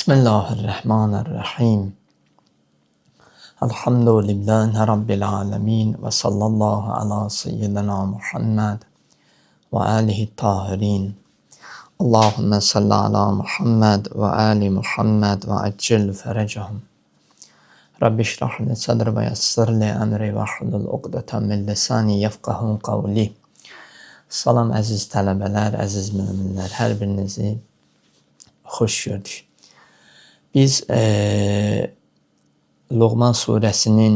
Bismillahirrahmanirrahim. Elhamdülillahi Rabbil alemin ve sallallahu ala seyyidina Muhammed ve alihi tahirin. Allahümme salli ala Muhammed ve ali Muhammed ve accil ferecahum. Rabbi şrah li sadri ve yassir li emri ve hlul uqdeten min lisani yefqahu qavli. Salam əziz tələbələr, əziz müminlər, hər birinizi xoş gördük. Biz Luqman surəsinin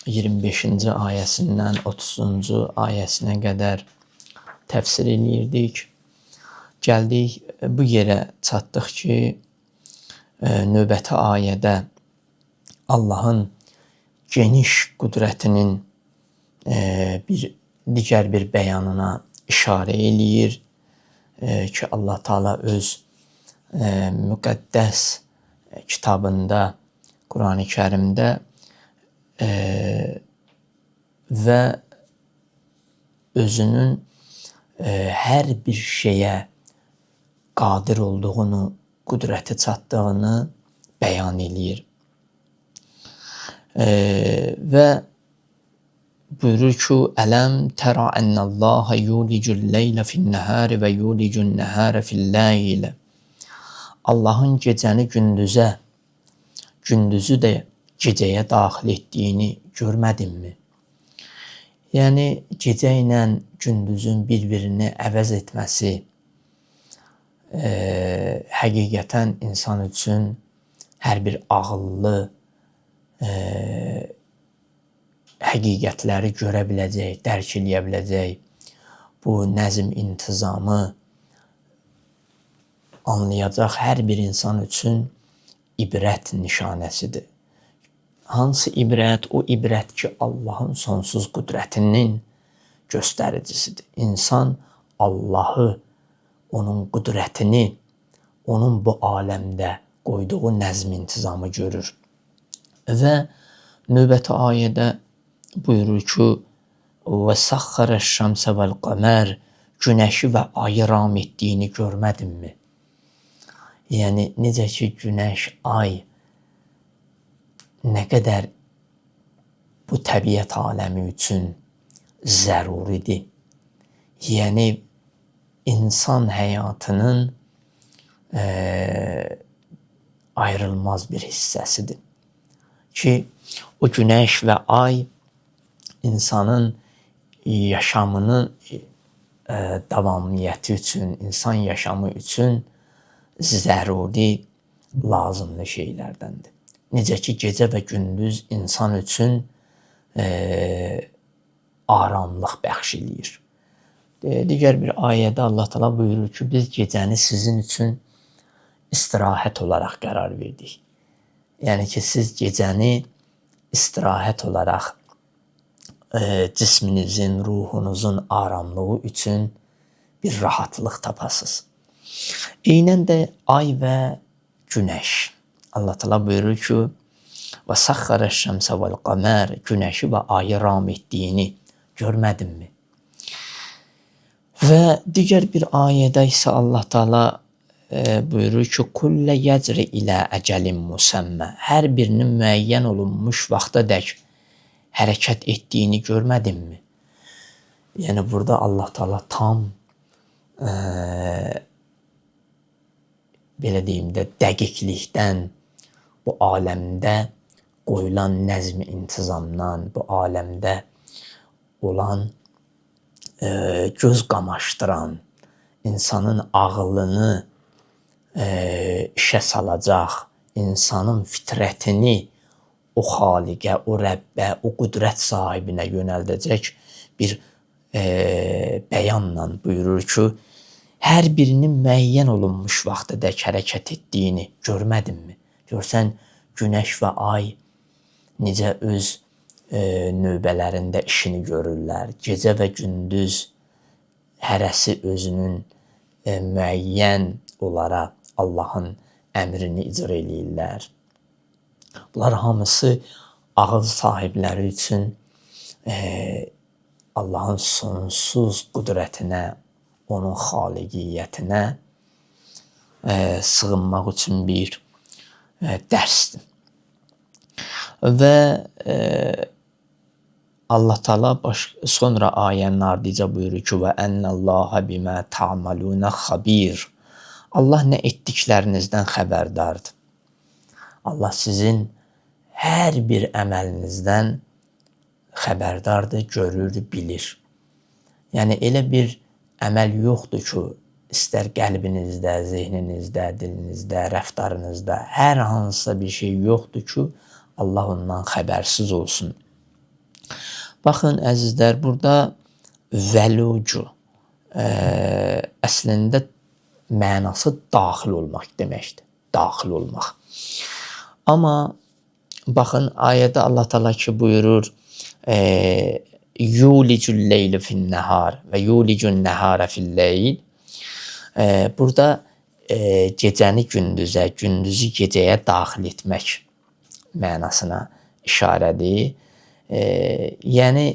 25-ci ayəsindən 30-cu ayəsinə qədər təfsir eləyirdik. Gəldik bu yerə çatdıq ki, növbəti ayədə Allahın geniş qüdrətinin digər bir bəyanına işarə eləyir ki, Allah Teala öz müqəddəs kitabında, Qurani Kərimdə və özünün hər bir şeyə qadir olduğunu, qüdrəti çatdığını bəyan eləyir. Və buyurur ki, Ələm tərə ənəlləhə yulicul leylə fin-nəhəri və yulicun nəhərə fil-ləylə. Allahın gecəni gündüzə, gündüzü də gecəyə daxil etdiyini görmədinmi? Yəni, gecə ilə gündüzün bir-birini əvəz etməsi həqiqətən insan üçün hər bir ağıllı həqiqətləri görə biləcək, dərk eləyə biləcək, bu nəzm intizamı anlayacaq hər bir insan üçün ibrət nişanəsidir. Hansı ibrət? O ibrət ki, Allahın sonsuz qüdrətinin göstəricisidir. İnsan Allahı, onun qüdrətini, onun bu aləmdə qoyduğu nəzm intizamı görür. Və növbəti ayədə buyurur ki, وَسَخَّرَ الشَّمْسَ وَالْقَمَرِ Günəşi və ayı ram etdiyini görmədinmi? Yəni, necə ki, günəş, ay nə qədər bu təbiət aləmi üçün zəruridir. Yəni, insan həyatının ayrılmaz bir hissəsidir. Ki, o günəş və ay insanın yaşamının davamiyyəti üçün, insan yaşamı üçün zəruri, lazımlı şeylərdəndir. Necə ki, gecə və gündüz insan üçün aramlıq bəxş eləyir. Digər bir ayədə Allah Teala buyurur ki, biz gecəni sizin üçün istirahət olaraq qərar verdik. Yəni ki, siz gecəni istirahət olaraq cisminizin, ruhunuzun aramlığı üçün bir rahatlıq tapasınız. Eynən də ay və günəş. Allah Teala buyurur ki, وَسَخَّرَ الشَّمْسَ وَالْقَمَرِ Günəşi və ayı ram etdiyini görmədinmi? Və digər bir ayədə isə Allah Teala buyurur ki, كُلَّ يَجْرِ إِلَى أَجَلٍ مُسَمَّى Hər birinin müəyyən olunmuş vaxtadək hərəkət etdiyini görmədinmi? Yəni, burada Allah Teala tam belə deyim də, dəqiqlikdən, bu aləmdə qoyulan nəzm intizamdan, bu aləmdə olan göz qamaşdıran, insanın ağlını işə salacaq, insanın fitrətini o xaliqə, o Rəbbə, o qüdrət sahibinə yönəldəcək bir bəyanla buyurur ki, hər birinin müəyyən olunmuş vaxtadək hərəkət etdiyini görmədinmi? Görsən, günəş və ay necə öz növbələrində işini görürlər. Gecə və gündüz hərəsi özünün müəyyən olaraq Allahın əmrini icra eləyirlər. Bunlar hamısı ağıl sahibləri üçün Allahın sonsuz qüdrətinə, onun xaliqiyyətinə sığınmaq üçün bir dərsdir. Və Allah Taala sonra ayənin ardıca buyurur ki, və ennallaha bima ta'maluna xabir. Allah nə etdiklərinizdən xəbərdardır. Allah sizin hər bir əməlinizdən xəbərdardır, görür, bilir. Yəni elə bir əməl yoxdur ki, istər qəlbinizdə, zehninizdə, dilinizdə, rəftarınızda hər hansısa bir şey yoxdur ki, Allah ondan xəbərsiz olsun. Baxın əzizlər, burada vəlucu əslində mənası daxil olmaq deməkdir. Daxil olmaq. Amma baxın ayədə Allah Taala ki buyurur: yulicul leyli fin-nahar və yulicun nahara fil-leyl. Burada gecəni gündüzə, gündüzü gecəyə daxil etmək mənasına işarədir. Yəni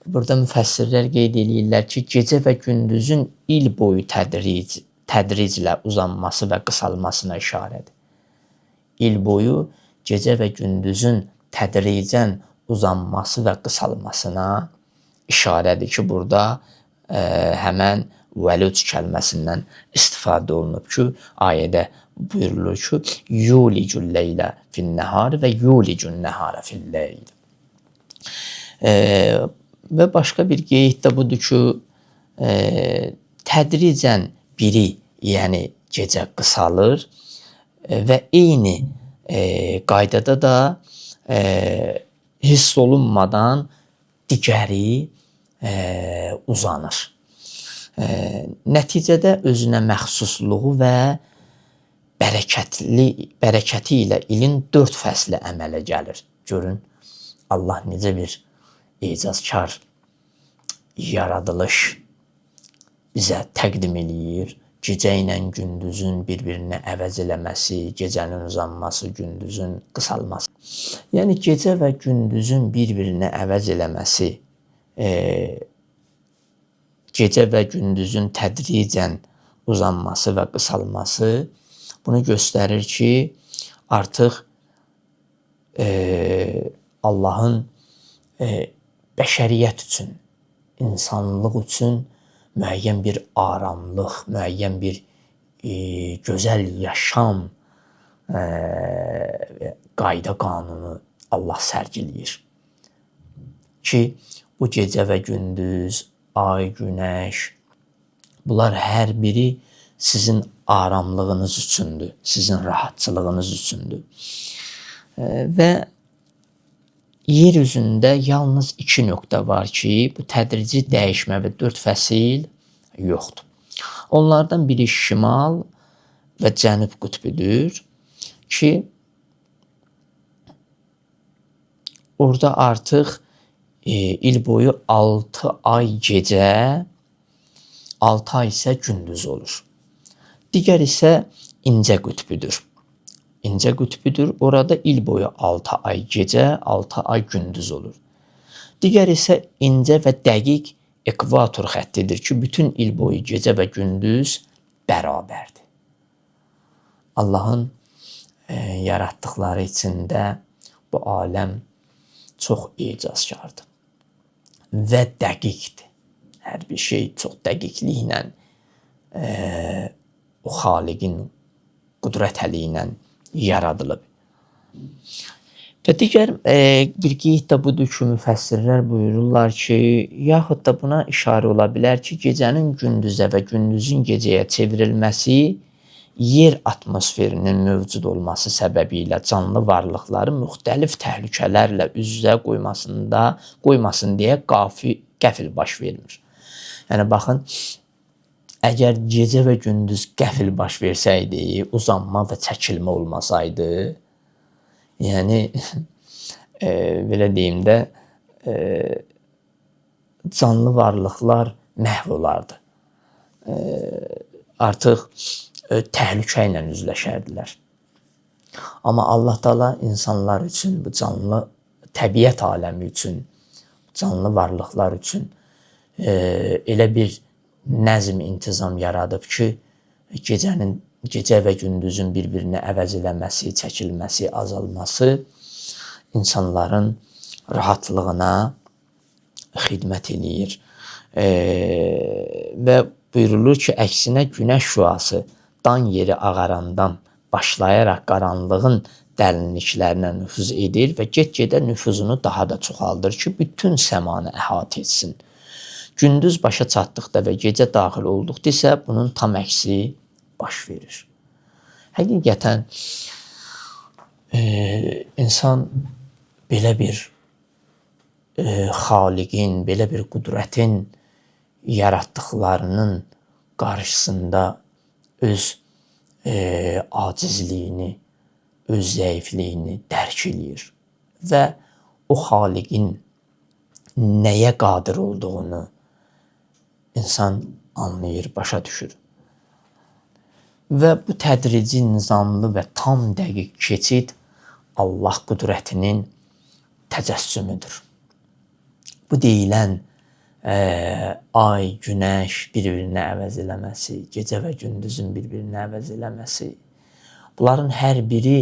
burada müfəssirlər qeyd edirlər ki, gecə və gündüzün il boyu tədriclə uzanması və qısalmasına işarədir. İl boyu gecə və gündüzün tədricən uzanması və qısalmasına işarədir ki, burada həmən vəluc kəlməsindən istifadə olunub ki, ayədə buyurulur ki, yulicul leylə fin-nahar və yulicun nahara fil-leyl. Və başqa bir qeyd də budur ki, tədricən biri, yəni gecə qısalır və eyni qaydada da hiss olunmadan digəri uzanır. Nəticədə özünə məxsusluğu və bərəkəti ilə ilin 4 fəsli əmələ gəlir. Görün, Allah necə bir ecazkar yaradılış bizə təqdim eləyir. Gecə ilə gündüzün bir-birini əvəz eləməsi, gecənin uzanması, gündüzün qısalması. Yəni gecə və gündüzün bir-birini əvəz eləməsi, gecə və gündüzün tədricən uzanması və qısalması bunu göstərir ki, artıq Allahın bəşəriyyət üçün, insanlıq üçün müəyyən bir aramlıq, müəyyən bir gözəl yaşam qayda qanunu Allah sərgiləyir. Ki, bu gecə və gündüz, ay, günəş, bunlar hər biri sizin aramlığınız üçündür, sizin rahatçılığınız üçündür. Və yer üzündə yalnız 2 nöqtə var ki, bu tədrici dəyişmə və 4 fəsil yoxdur. Onlardan biri şimal və cənub qütbüdür ki, orada artıq il boyu 6 ay gecə, 6 ay isə gündüz olur. Digər isə incə qütbüdür. İncə qütbüdür. Orada il boyu 6 ay gecə, 6 ay gündüz olur. Digər isə incə və dəqiq ekvator xəttidir ki, bütün il boyu gecə və gündüz bərabərdir. Allahın yaratdıqları içində bu aləm çox ecazkardır və dəqiqdir. Hər bir şey çox dəqiqliklə o xaliqin qüdrət əli ilə yaradılıb. Və digər bir qeyd də budur ki, müfəssirlər buyururlar ki, yaxud da buna işarə ola bilər ki, gecənin gündüzə və gündüzün gecəyə çevrilməsi yer atmosferinin mövcud olması səbəbilə canlı varlıqları müxtəlif təhlükələrlə üz-üzə qoymasın deyə qəfil baş vermir. Yəni baxın, əgər gecə və gündüz qəfil baş versəydi, uzanma və çəkilmə olmasaydı, yəni belə deyim də, canlı varlıqlar məhv olardı. Artıq təhlükə ilə üzləşərdilər. Amma Allah Taala insanlar üçün, bu canlı təbiət aləmi üçün, canlı varlıqlar üçün elə bir nəzm, intizam yaradıb ki, gecənin gecə və gündüzün bir-birini əvəz eləməsi, çəkilməsi, azalması insanların rahatlığına xidmət eləyir. Və buyurulur ki, əksinə günəş şüası dan yeri ağarandan başlayaraq qaranlığın dərinliklərinə nüfuz edir və get-gedə nüfuzunu daha da çoxaldır ki, bütün səmanı əhatə etsin. Gündüz başa çatdıqda və gecə daxil olduqda isə bunun tam əksi baş verir. Həqiqətən insan belə bir xaliqin, belə bir qüdrətin yaratdıqlarının qarşısında öz acizliyini, öz zəifliyini dərk eləyir və o xaliqin nəyə qadir olduğunu insan anlayır, başa düşür. Və bu tədrici, nizamlı və tam dəqiq keçid Allah qüdrətinin təcəssümüdür. Bu deyilən ay, günəş bir-birini əvəz eləməsi, gecə və gündüzün bir-birini əvəz eləməsi, bunların hər biri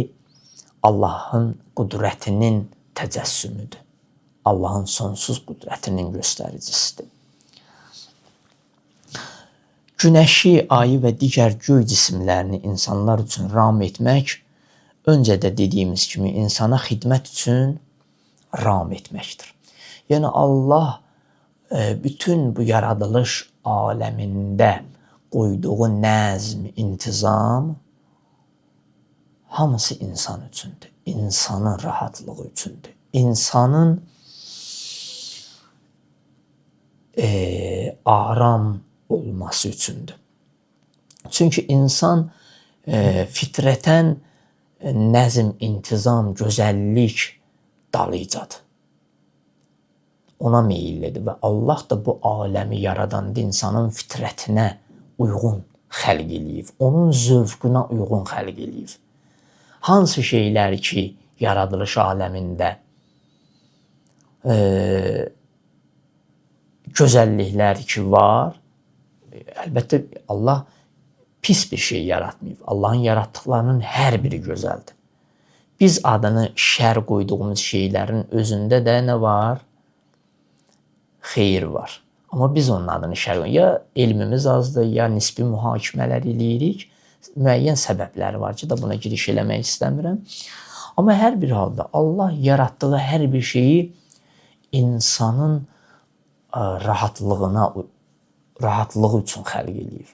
Allahın qüdrətinin təcəssümüdür. Allahın sonsuz qüdrətinin göstəricisidir. Günəşi, ayı və digər göy cisimlərini insanlar üçün ram etmək, öncə də dediyimiz kimi insana xidmət üçün ram etməkdir. Yəni Allah bütün bu yaradılış aləmində qoyduğu nəzm, intizam hamısı insan üçündür. İnsanın rahatlığı üçündür. İnsanın aram olması üçündür. Çünki insan fitrətən nəzm, intizam, gözəllik dalıcadır. Ona meyillidir və Allah da bu aləmi yaradanda insanın fitrətinə uyğun xəlq eləyib, onun zövqünə uyğun xəlq eləyib. Hansı şeylər ki, yaradılış aləmində gözəlliklər ki var, əlbəttə Allah pis bir şey yaratmayıb. Allahın yaratdıqlarının hər biri gözəldir. Biz adını şər qoyduğumuz şeylərin özündə də nə var? Xeyir var. Amma biz onun adını şər qoyuyoruz. Ya elmimiz azdır, ya nisbi mühakimələr eləyirik. Müəyyən səbəbləri var ki, da buna giriş eləmək istəmirəm. Amma hər bir halda Allah yaratdığı hər bir şeyi insanın rahatlığı üçün xəlq eləyir.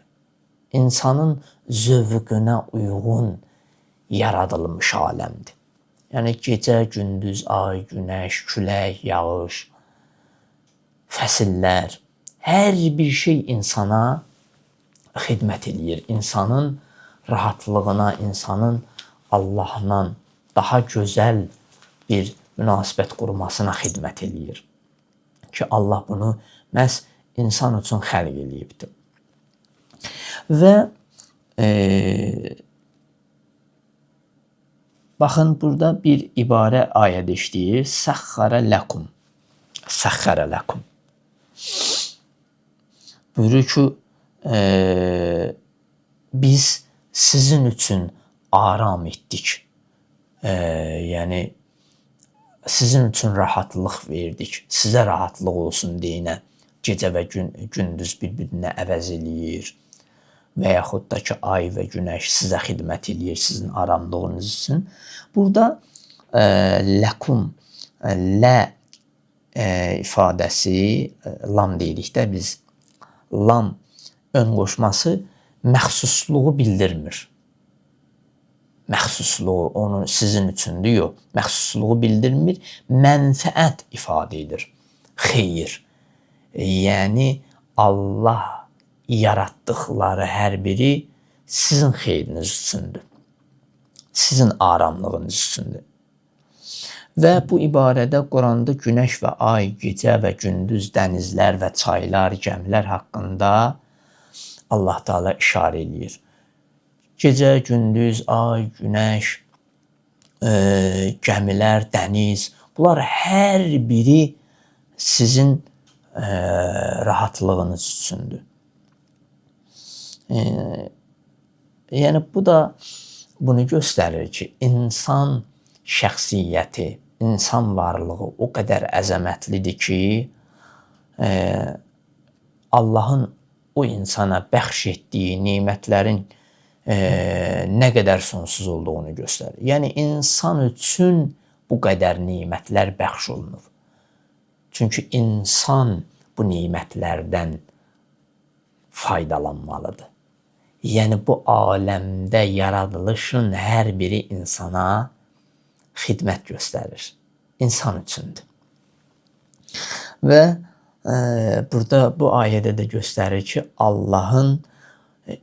İnsanın zövqünə uyğun yaradılmış aləmdir. Yəni gecə, gündüz, ay, günəş, külək, yağış, fəsillər, hər bir şey insana xidmət eləyir. İnsanın rahatlığına, insanın Allahla daha gözəl bir münasibət qurmasına xidmət eləyir. Ki Allah bunu məhz insan üçün xəlq eləyibdir. Və baxın, burada bir ibarə ayədə işləyir. Səxxərə ləkum. Səxxərə ləkum. Buyurur ki, biz sizin üçün aram etdik. Yəni, sizin üçün rahatlıq verdik. Sizə rahatlıq olsun deyinə gecə və gündüz bir-birinə əvəz eləyir. Və yaxud da ki, ay və günəş sizə xidmət eləyir sizin aramlığınız üçün. Burada ləkum, lə ifadəsi, lam deyirikdə biz, lam ön qoşması məxsusluğu bildirmir. Məxsusluğu, onu sizin üçündür, yox. Məxsusluğu bildirmir, mənfəət ifadə edir. Xeyir. Yəni, Allah yaratdıqları hər biri sizin xeyriniz üçündür. Sizin aramlığınız üçündür. Və bu ibarədə Quranda günəş və ay, gecə və gündüz, dənizlər və çaylar, gəmilər haqqında Allah Teala işarə eləyir. Gecə, gündüz, ay, günəş, gəmilər, dəniz, bunlar hər biri sizin rahatlığınız üçündür. Yəni bu da bunu göstərir ki, insan şəxsiyyəti, insan varlığı o qədər əzəmətlidir ki, Allahın o insana bəxş etdiyi nemətlərin nə qədər sonsuz olduğunu göstərir. Yəni insan üçün bu qədər nemətlər bəxş olunur. Çünki insan bu nemətlərdən faydalanmalıdır. Yəni bu aləmdə yaradılışın hər biri insana xidmət göstərir. İnsan üçündür. Və burada bu ayədə də göstərir ki, Allahın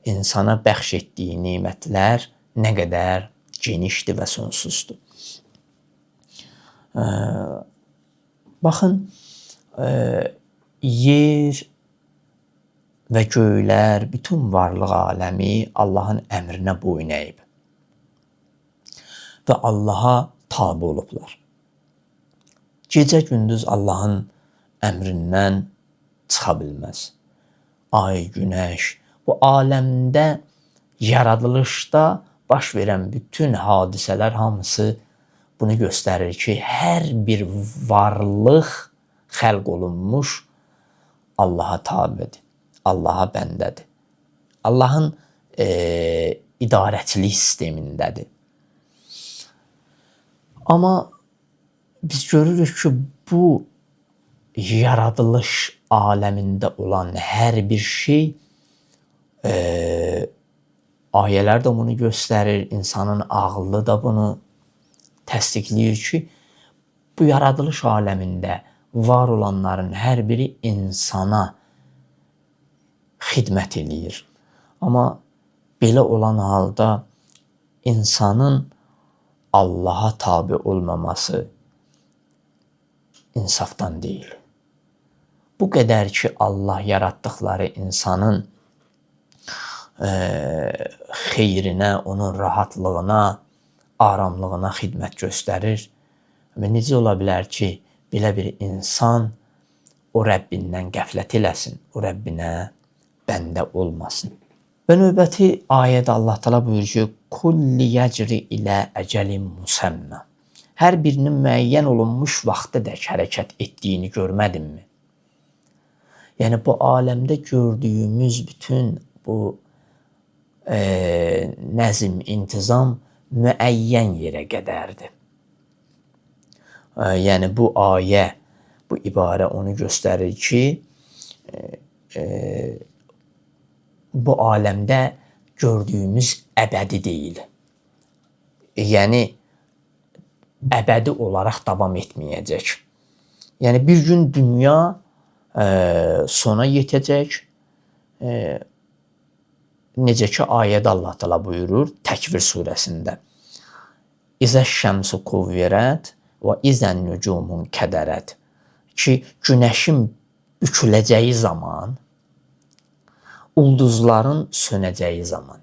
insana bəxş etdiyi nemətlər nə qədər genişdir və sonsuzdur. Baxın, yer və göylər, bütün varlıq aləmi Allahın əmrinə boyun əyib və Allaha tabe olublar. Gecə-gündüz Allahın əmrindən çıxa bilməz. Ay, günəş, bu aləmdə, yaradılışda baş verən bütün hadisələr hamısı bunu göstərir ki, hər bir varlıq xəlq olunmuş Allaha tabedir, Allaha bəndədir. Allahın idarəçilik sistemindədir. Amma biz görürük ki, bu yaradılış aləmində olan hər bir şey ayələr də bunu göstərir, insanın ağlı da bunu təsdiqləyir ki, bu yaradılış aləmində var olanların hər biri insana xidmət eləyir. Amma belə olan halda insanın Allaha tabe olmaması insafdan deyil. Bu qədər ki, Allah yaratdıqları insanın xeyrinə, onun rahatlığına, aramlığına xidmət göstərir. Və necə ola bilər ki, belə bir insan o Rəbbindən qəflət eləsin, o Rəbbinə bəndə olmasın. Və növbəti ayədə Allah Teala buyurur ki, kulli yəcri ilə əcəlin musəmmə. Hər birinin müəyyən olunmuş vaxtadək hərəkət etdiyini görmədinmi? Yəni bu aləmdə gördüyümüz bütün bu nəzm, intizam müəyyən yerə qədərdir. Yəni bu ayə, bu ibarə onu göstərir ki, bu aləmdə gördüyümüz əbədi deyil. Yəni əbədi olaraq davam etməyəcək. Yəni bir gün dünya sona yetəcək. Necə ki ayədə Allah Teala buyurur Təkvir surəsində. İzəş-şəmsu kuvvirət və izən-nücumun kədərət. Ki günəşin büküləcəyi zaman, ulduzların sönəcəyi zaman.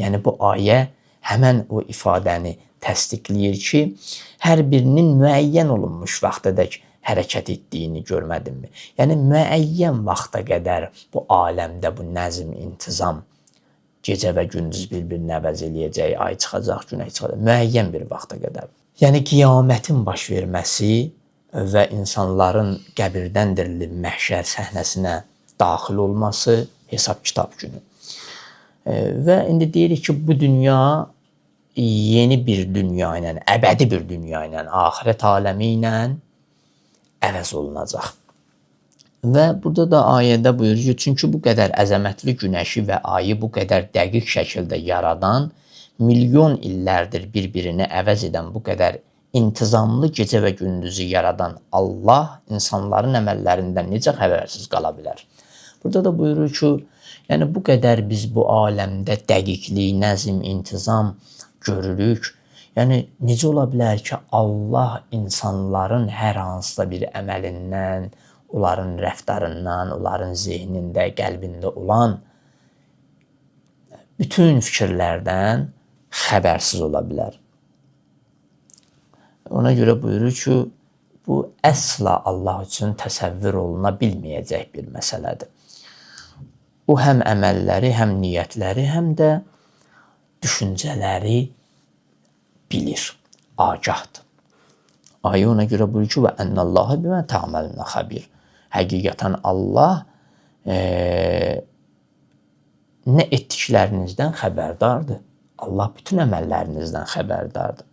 Yəni bu ayə həmən o ifadəni təsdiqləyir ki, hər birinin müəyyən olunmuş vaxtadək hərəkət etdiyini görmədinmi? Yəni müəyyən vaxta qədər bu aləmdə bu nəzm, intizam, gecə və gündüz bir-birini əvəz eləyəcək, ay çıxacaq, günəş çıxacaq, müəyyən bir vaxta qədər. Yəni qiyamətin baş verməsi və insanların qəbirdən dirilib məhşər səhnəsinə daxil olması hesab kitab günü. Və indi deyirik ki, bu dünya yeni bir dünya ilə, əbədi bir dünya ilə, axirət aləmi ilə əvəz olunacaq. Və burada da ayədə buyurur ki, çünki bu qədər əzəmətli günəşi və ayı bu qədər dəqiq şəkildə yaradan, milyon illərdir bir-birini əvəz edən bu qədər intizamlı gecə və gündüzü yaradan Allah insanların əməllərindən necə xəbərsiz qala bilər? Burada da buyurur ki, yəni bu qədər biz bu aləmdə dəqiqlik, nəzm, intizam görürük. Yəni necə ola bilər ki, Allah insanların hər hansısa bir əməlindən, onların rəftarından, onların zehnində, qəlbində olan bütün fikirlərdən xəbərsiz ola bilər. Ona görə buyurur ki, bu əsla Allah üçün təsəvvür oluna bilməyəcək bir məsələdir. O həm əməlləri, həm niyyətləri, həm də düşüncələri bilir, agahdır. Ayə ona görə buyurur ki, və ənəlləhə bimə tə'məlunə xəbir. Həqiqətən Allah nə etdiklərinizdən xəbərdardır. Allah bütün əməllərinizdən xəbərdardır.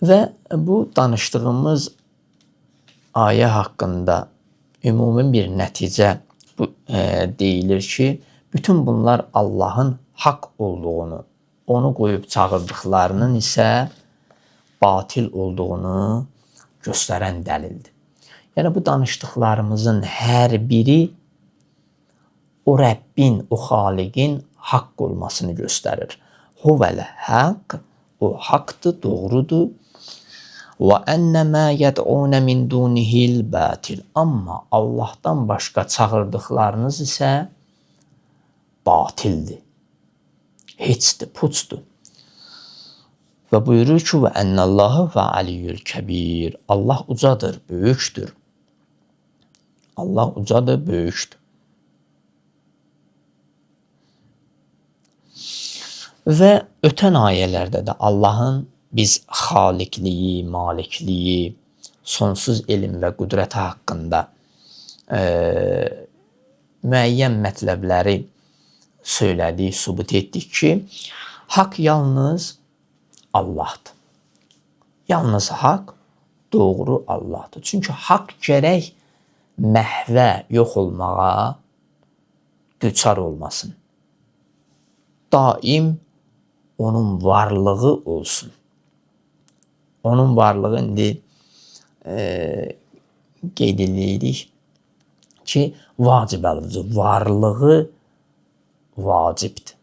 Və bu danışdığımız ayə haqqında ümumi bir nəticə deyilir ki, bütün bunlar Allahın haqq olduğunu, onu qoyub çağırdıqlarının isə batil olduğunu göstərən dəlildir. Yəni bu danışdıqlarımızın hər biri o Rəbbin, o Xaliqin haqq olmasını göstərir. Huvəl haqq, o haqdır, doğrudur. Və ennəmə yəd'unə min dunihil batil. Amma Allahdan başqa çağırdıqlarınız isə batildir. Heçdir, puçdur. Və buyurur ki, və ennəlləhə və aliyyül kəbir. Allah ucadır, böyükdür. Allah ucadır, böyükdür. Və ötən ayələrdə də Allahın biz xaliqliyi, malikliyi, sonsuz elm və qüdrət haqqında müəyyən mətləbləri söylədik, sübut etdik ki, haqq yalnız Allahdır. Yalnız haqq, doğru Allahdır. Çünki haqq gərək məhvə, yox olmağa düçar olmasın. Daim onun varlığı olsun. Onun varlığı indi qeyd edirik ki, vacib-əl-vücub, varlığı vacibdir.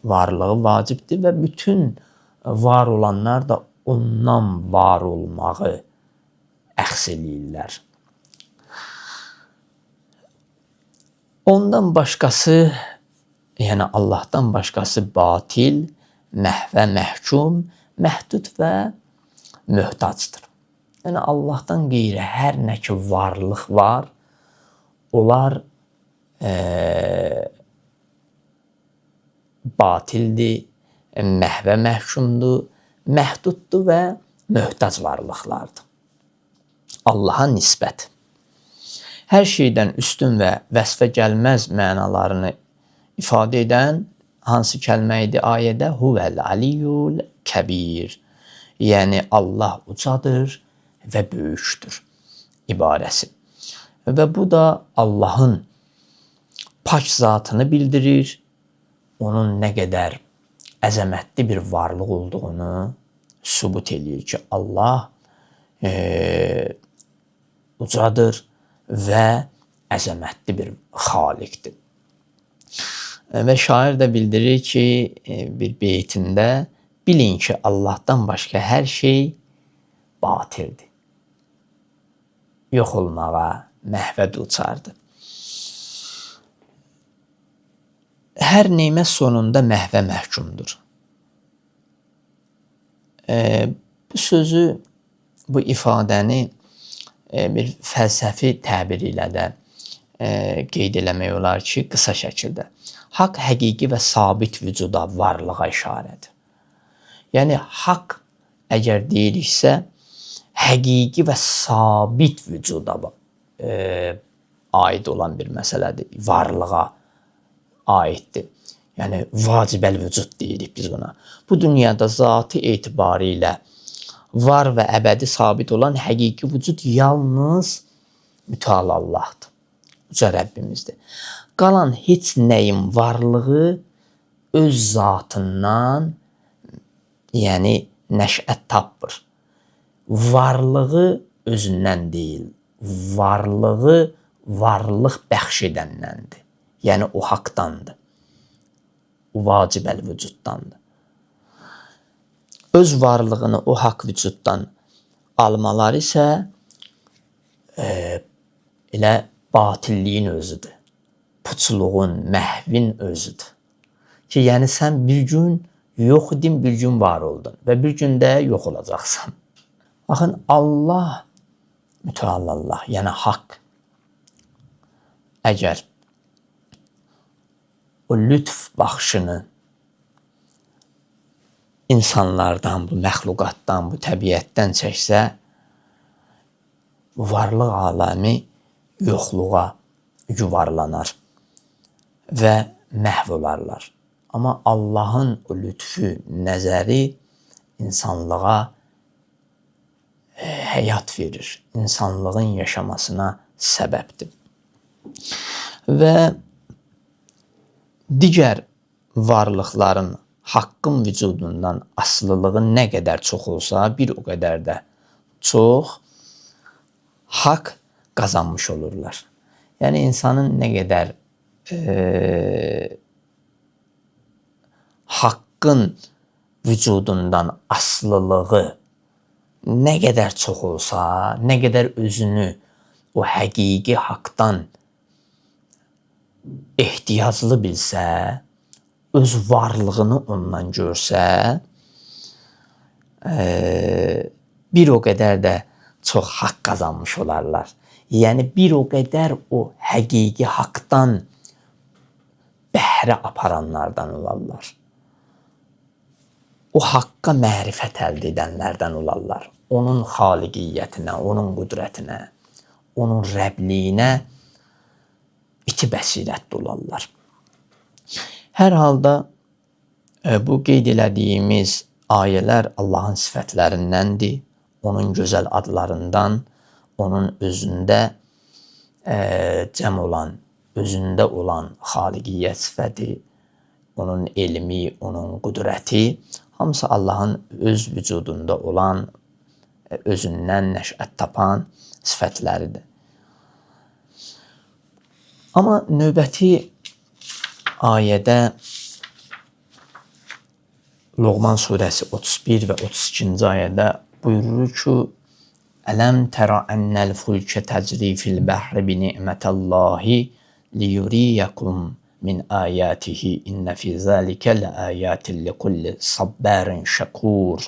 Varlığı vacibdir və bütün var olanlar da ondan var olmağı əxs eləyirlər. Ondan başqası, yəni Allahdan başqası batil, məhvə məhkum, məhdud və möhtacdır. Yəni Allahdan qeyri hər nə ki varlıq var, onlar batildir, məhvə məhkumdur, məhduddur və möhtac varlıqlardır. Allaha nisbət. Hər şeydən üstün və vəsfə gəlməz mənalarını ifadə edən hansı kəlmə idi ayədə? Huvəl aliyyul kəbir. Yəni Allah ucadır və böyükdür ibarəsi. Və bu da Allahın pak zatını bildirir. Onun nə qədər əzəmətli bir varlıq olduğunu sübut eləyir ki, Allah ucadır və əzəmətli bir xaliqdir. Və şair də bildirir ki, bir beytində, bilin ki, Allahdan başqa hər şey batildir. Yox olmağa, məhvə duçardır. Hər nemət sonunda məhvə məhkumdur. Bu sözü, bu ifadəni bir fəlsəfi təbir ilə də qeyd eləmək olar ki, qısa şəkildə. Haqq həqiqi və sabit vücuda, varlığa işarədir. Yəni, haqq əgər deyiriksə, həqiqi və sabit vücuda aid olan bir məsələdir, varlığa aiddir. Yəni, vacibəl vücud deyirik biz buna. Bu dünyada zatı etibarilə var və əbədi sabit olan həqiqi vücud yalnız mütəal Allahdır, uca Rəbbimizdir. Qalan heç nəyin varlığı öz zatından, yəni nəşət tapmır. Varlığı özündən deyil, varlığı varlıq bəxş edəndəndir. Yəni o haqdandır. O vacibəl vücuddandır. Öz varlığını o haqq vücuddan almaları isə elə batilliyin özüdür. Puçluğun, məhvin özüdür. Ki, yəni sən bir gün yox idin, bir gün var oldun və bir gün də yox olacaqsan. Baxın, Allah, mütəal Allah, yəni haqq, əgər o lütf baxışını insanlardan, bu məxluqatdan, bu təbiətdən çəksə, varlıq aləmi yoxluğa yuvarlanar və məhv olarlar. Amma Allahın o lütfü, nəzəri insanlığa həyat verir, insanlığın yaşamasına səbəbdir. Və digər varlıqların haqqın vücudundan asılılığı nə qədər çox olsa, bir o qədər də çox haqq qazanmış olurlar. Yəni, insanın nə qədər haqqın vücudundan asılılığı nə qədər çox olsa, nə qədər özünü o həqiqi haqqdan ehtiyaclı bilsə, öz varlığını ondan görsə, bir o qədər də çox haqq qazanmış olarlar. Yəni, bir o qədər o həqiqi haqqdan bəhrə aparanlardan olarlar. O haqqa mərifət əldə edənlərdən olarlar. Onun xaliqiyyətinə, onun qüdrətinə, onun Rəbliyinə iti bəsirətli olarlar. Hər halda bu qeyd elədiyimiz ayələr Allahın sifətlərindəndir, onun gözəl adlarından, onun özündə cəm olan, özündə olan xaliqiyyət sifəti, onun elmi, onun qüdrəti, hamısı Allahın öz vücudunda olan, özündən nəşət tapan sifətləridir. Amma növbəti ayədə Loğman surəsi 31 və 32-ci ayədə buyurur ki, Ələm tərə ennəl fulkə təcri fil bəhri bi ni'mətəllahi liyuriyəkum min ayatihi innə fi zəlikə ləayətin likulli sabbərin şəkur.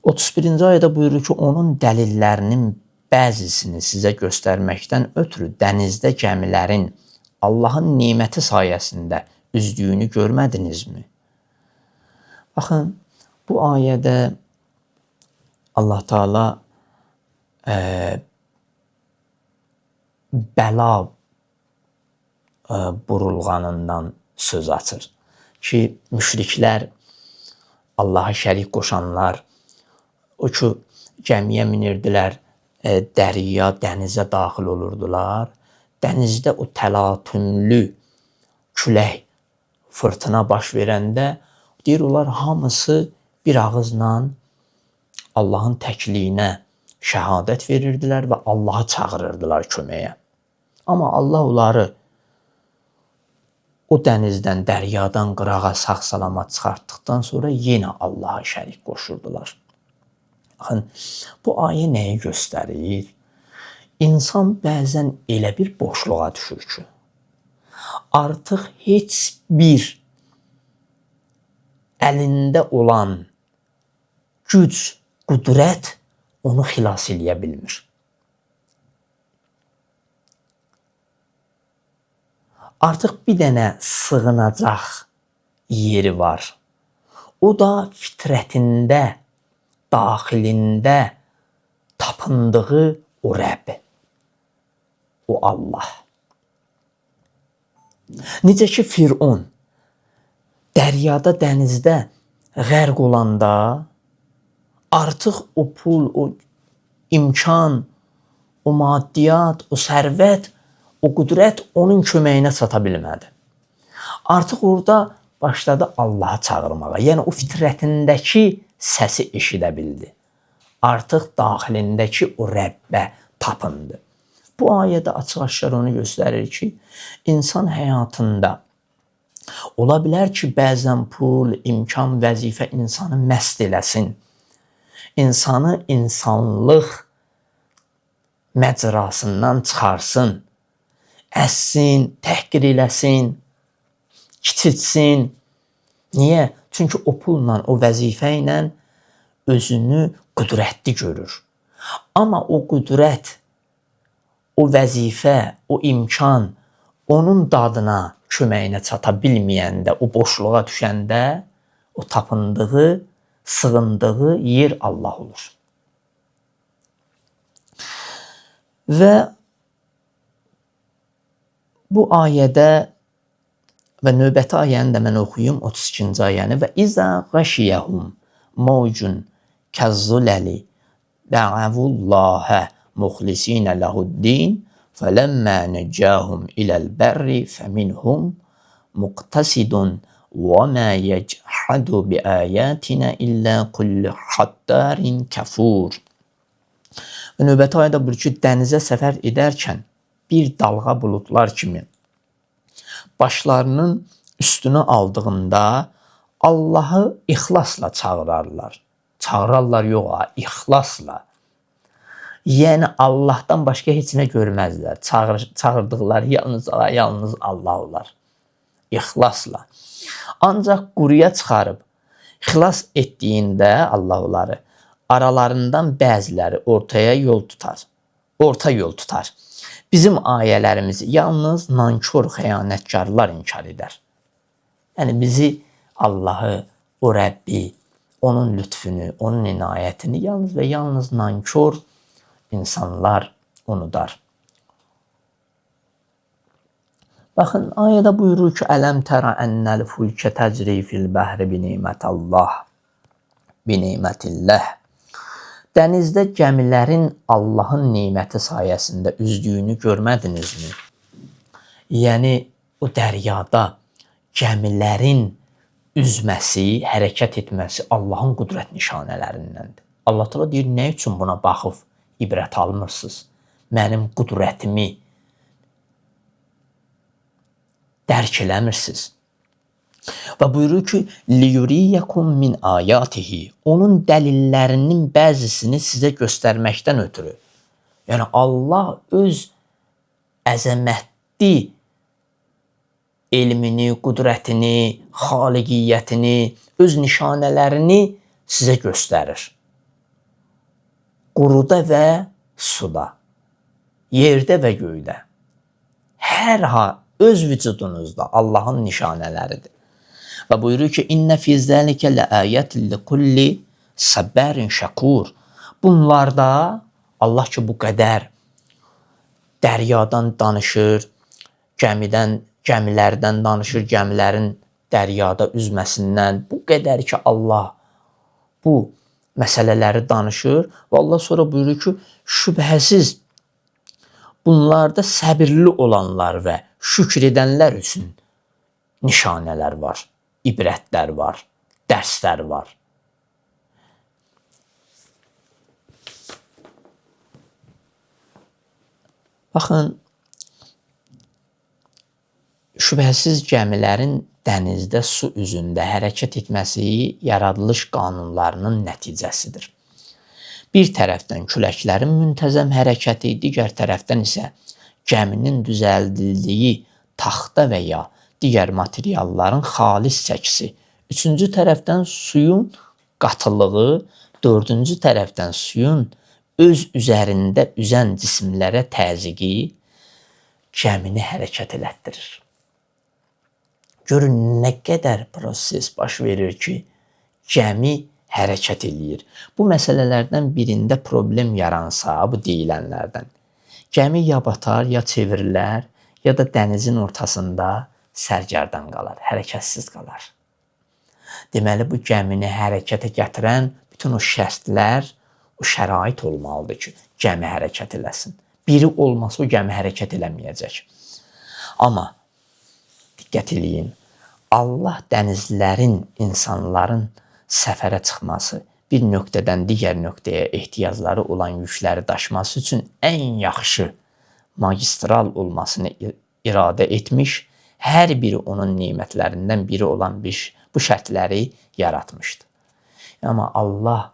31-ci ayədə buyurur ki, onun dəlillərinin bəzisini sizə göstərməkdən ötürü dənizdə gəmilərin Allahın neməti sayəsində üzdüyünü görmədinizmi? Baxın, bu ayədə Allah Teala bəla burulğanından söz açır ki, müşriklər, Allaha şərik qoşanlar, o ki, gəmiyə minirdilər, dəriya, dənizə daxil olurdular. Dənizdə o təlatümlü külək, fırtına baş verəndə, deyir, onlar hamısı bir ağızla Allahın təkliyinə şəhadət verirdilər və Allahı çağırırdılar köməyə. Amma Allah onları o dənizdən, dəryadan qırağa sağ-salamat çıxartdıqdan sonra yenə Allaha şərik qoşurdular. Baxın, bu ayə nəyi göstərir? İnsan bəzən elə bir boşluğa düşür ki, artıq heç bir əlində olan güc, qüdrət onu xilas eləyə bilmir. Artıq bir dənə sığınacaq yeri var. O da fitrətində, daxilində tapındığı o Rəbb, o Allah. Necə ki, Fir'un dəryada, dənizdə qərq olanda artıq o pul, o imkan, o maddiyyat, o sərvət, o qüdrət onun köməyinə çata bilmədi. Artıq orada başladı Allah'a çağırmağa. Yəni o fitrətindəki səsi eşidə bildi. Artıq daxilindəki o Rəbbə tapındı. Bu ayədə açıq-aşkar onu göstərir ki, insan həyatında ola bilər ki, bəzən pul, imkan, vəzifə insanı məst eləsin. İnsanı insanlıq məcrasından çıxarsın, əssin, təhqir eləsin, kiçilsin. Niyə? Çünki o pulla, o vəzifə ilə özünü qüdrətli görür. Amma o qüdrət, o vəzifə, o imkan onun dadına köməyinə çata bilməyəndə, o boşluğa düşəndə o tapındığı, sığındığı yer Allah olur. Və bu ayədə və növbəti ayəni də mən oxuyum, 32-ci ayəni. Və izə qəşiyəhum mavcun kəzzuləli də'avullahə muxlisinə ləhuddin fələmmə necəhum iləl bərri fəminhum muqtasidun və mə yechhadu bi ayatina illə kullu hattarin kafur. Və növbəti ayədə buyurur ki, dənizə səfər edərkən bir dalğa buludlar kimi başlarının üstünü aldığında Allahı ixlasla çağırarlar. Çağırarlar yox, ixlasla. Yəni Allahdan başqa heç nə görməzlər. Çağırdıqları yalnız Allah olar. İxlasla. Ancaq quruya çıxarıb xilas etdiyində Allah onları aralarından bəziləri orta yol tutar. Bizim ayələrimizi yalnız nankor, xəyanətkarlar inkar edər. Yəni bizi Allahı, o Rəbbi, onun lütfünü, onun inayətini yalnız və yalnız nankor insanlar unudar. Baxın, ayədə buyurur ki, ələm tərə ennəl fulkə təcri fil bəhri bineymətilləh. Dənizdə gəmilərin Allahın neməti sayəsində üzdüyünü görmədinizmi? Yəni, o dəryada gəmilərin üzməsi, hərəkət etməsi Allahın qüdrət nişanələrindəndir. Allah təala deyir, nə üçün buna baxıb ibrət almırsınız? Mənim qüdrətimi dərk eləmirsiniz. Və buyurur ki, liyuriyakum min ayatihi. Onun dəlillərinin bəzisini sizə göstərməkdən ötürü. Yəni Allah öz əzəmətli elmini, qüdrətini, xaliqiyyətini, öz nişanələrini sizə göstərir. Quruda və suda, yerdə və göydə. Hər öz vücudunuzda Allahın nişanələridir. Və buyurur ki, İnnə fi zəlikə ləayətin likulli səbbərin şəkur. Bunlarda Allah ki, bu qədər dəryadan danışır, gəmilərdən danışır, gəmilərin dəryada üzməsindən. Bu qədər ki, Allah bu məsələləri danışır və Allah sonra buyurur ki, şübhəsiz bunlarda səbirli olanlar və şükür edənlər üçün nişanələr var, ibrətlər var, dərslər var. Baxın, şübhəsiz gəmilərin dənizdə, su üzündə hərəkət etməsi yaradılış qanunlarının nəticəsidir. Bir tərəfdən küləklərin müntəzəm hərəkəti, digər tərəfdən isə gəminin düzəldildiyi taxta və ya digər materialların xalis çəkisi, üçüncü tərəfdən suyun qatılığı, dördüncü tərəfdən suyun öz üzərində üzən cisimlərə təzyiqi gəmini hərəkət elətdirir. Görün, nə qədər proses baş verir ki, gəmi hərəkət eləyir. Bu məsələlərdən birində problem yaransa, bu deyilənlərdən, gəmi ya batar, ya çevrilər, ya da dənizin ortasında sərgərdan qalar, hərəkətsiz qalar. Deməli, bu gəmini hərəkətə gətirən bütün o şərtlər, o şərait olmalıdır ki, gəmi hərəkət eləsin. Biri olmasa o gəmi hərəkət eləməyəcək. Amma diqqət eləyin, Allah dənizlərin, insanların səfərə çıxması, bir nöqtədən digər nöqtəyə ehtiyacları olan yükləri daşıması üçün ən yaxşı magistral olmasını iradə etmiş, hər biri onun nemətlərindən biri olan bu şərtləri yaratmışdı. Amma Allah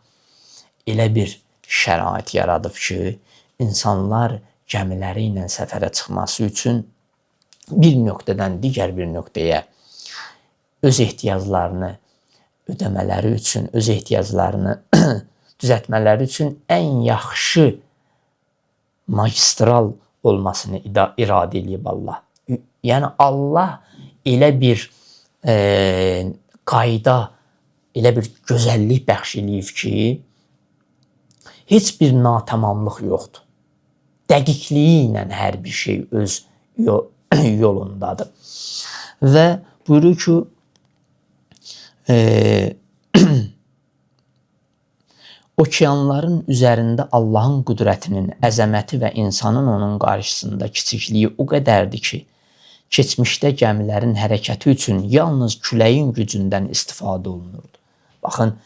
elə bir şərait yaradıb ki, insanlar gəmiləri ilə səfərə çıxması üçün bir nöqtədən digər bir nöqtəyə öz ehtiyaclarını ödəmələri üçün, öz ehtiyaclarını düzəltmələri üçün ən yaxşı magistral olmasını iradə edib Allah. Yəni Allah elə bir qayda, elə bir gözəllik bəxş eləyib ki, heç bir natamamlıq yoxdur. Dəqiqliyi ilə hər bir şey öz yolundadır. Və buyurur ki, okeanların üzərində Allahın qüdrətinin, əzəməti və insanın onun qarşısında kiçikliyi o qədərdir ki, keçmişdə gəmilərin hərəkəti üçün yalnız küləyin gücündən istifadə olunurdu. Baxın,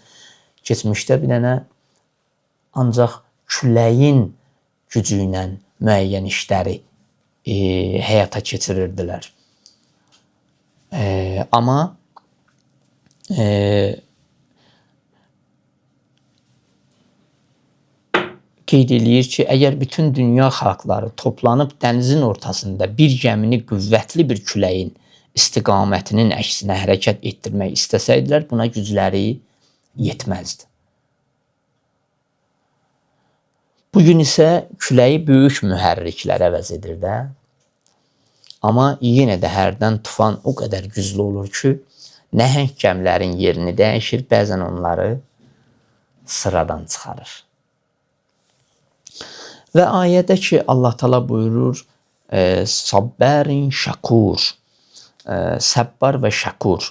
keçmişdə bir dənə ancaq küləyin gücü ilə müəyyən işləri həyata keçirirdilər. Amma qeyd eləyir ki, əgər bütün dünya xalqları toplanıb dənizin ortasında bir gəmini qüvvətli bir küləyin istiqamətinin əksinə hərəkət etdirmək istəsəydilər, buna gücləri yetməzdi. Bugün isə küləyi böyük mühərriklər əvəz edir də. Amma yenə də hərdən tufan o qədər güclü olur ki, nəhəng gəmilərin yerini dəyişir, bəzən onları sıradan çıxarır. Və ayədə ki, Allah Teala buyurur, Sabbərin şəkur, səbbar və şəkur.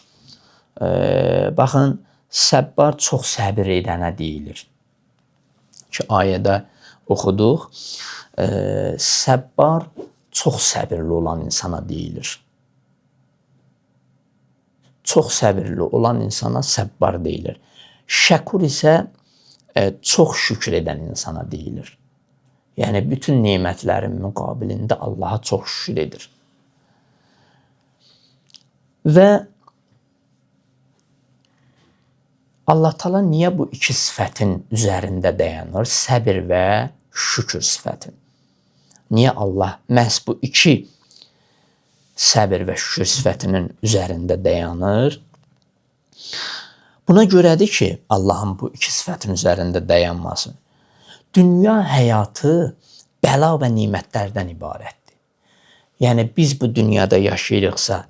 Baxın, səbbar çox səbir edənə deyilir. Ki, ayədə oxuduq, səbbar çox səbirli olan insana deyilir. Çox səbirli olan insana səbbar deyilir. Şəkur isə çox şükür edən insana deyilir. Yəni, bütün nemətlərin müqabilində Allaha çox şükür edir. Və Allah Teala niyə bu iki sifətin üzərində dayanır? Səbir və şükür sifəti. Niyə Allah məhz bu iki səbir və şükür sifətinin üzərində dayanır? Buna görədir ki, Allahın bu iki sifətin üzərində dayanması. Dünya həyatı bəla və nimətlərdən ibarətdir. Yəni, biz bu dünyada yaşayırıqsa,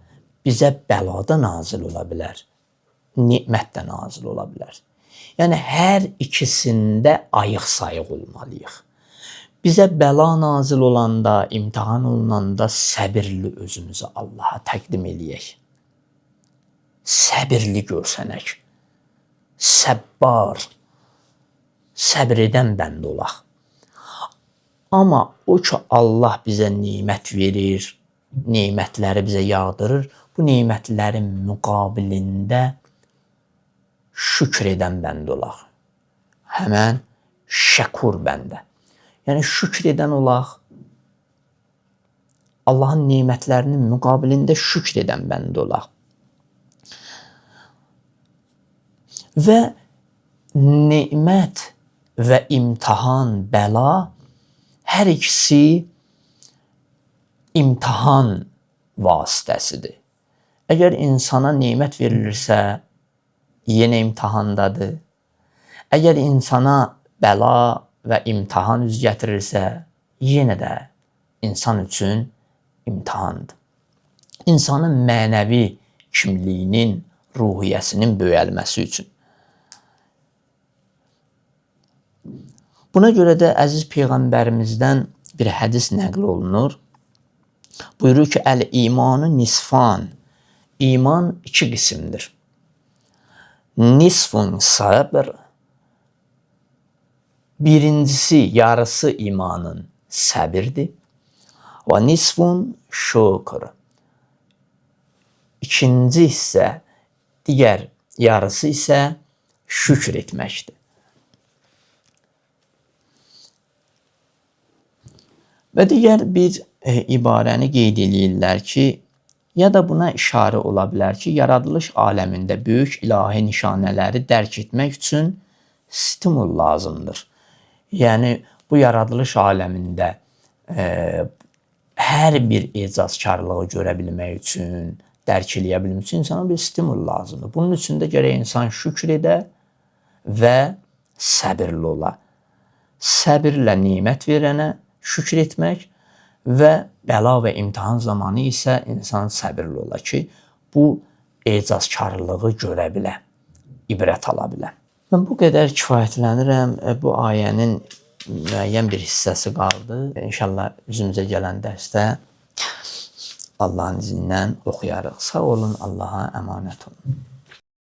bizə bəla da nazil ola bilər, nimət də nazil ola bilər. Yəni, hər ikisində ayıq-sayıq olmalıyıq. Bizə bəla nazil olanda, imtihan olunanda səbirli özümüzü Allaha təqdim eləyək. Səbirli görsənək. Səbbar, səbr edən bəndə olaq. Amma o ki, Allah bizə nimət verir, nimətləri bizə yağdırır, bu nimətlərin müqabilində şükür edən bəndə olaq. Həmən şəkur bəndə. Yəni, şükür edən olaq, Allahın nimətlərinin müqabilində şükür edən bəndə olaq. Və nemət və imtihan, bəla, hər ikisi imtihan vasitəsidir. Əgər insana nemət verilirsə, yenə imtihandadır. Əgər insana bəla və imtihan üz gətirirsə, yenə də insan üçün imtihandır. İnsanın mənəvi kimliyinin, ruhiyyəsinin böyəlməsi üçün. Buna görə də əziz Peyğəmbərimizdən bir hədis nəql olunur. Buyurur ki, əl-imanı nisfan. İman iki qismdir. Nisfun sabr. Birincisi, yarısı imanın səbirdir. Və nisfun şükür. İkinci isə, digər yarısı isə şükür etməkdir. Və digər bir ibarəni qeyd edirlər ki, ya da buna işarə ola bilər ki, yaradılış aləmində böyük ilahi nişanələri dərk etmək üçün stimul lazımdır. Yəni, bu yaradılış aləmində hər bir ecazkarlığı görə bilmək üçün, dərk eləyə bilmək üçün insana bir stimul lazımdır. Bunun üçün də gərək insan şükür edə və səbirli ola. Səbirlə nimət verənə şükür etmək və bəla və imtihan zamanı isə insan səbirli ola ki, bu ecazkarlığı görə bilə, ibrət ala bilə. Mən bu qədər kifayətlənirəm. Bu ayənin müəyyən bir hissəsi qaldı. İnşallah üzümüzə gələn dərsdə Allahın izindən oxuyarıq. Sağ olun, Allaha əmanət olun.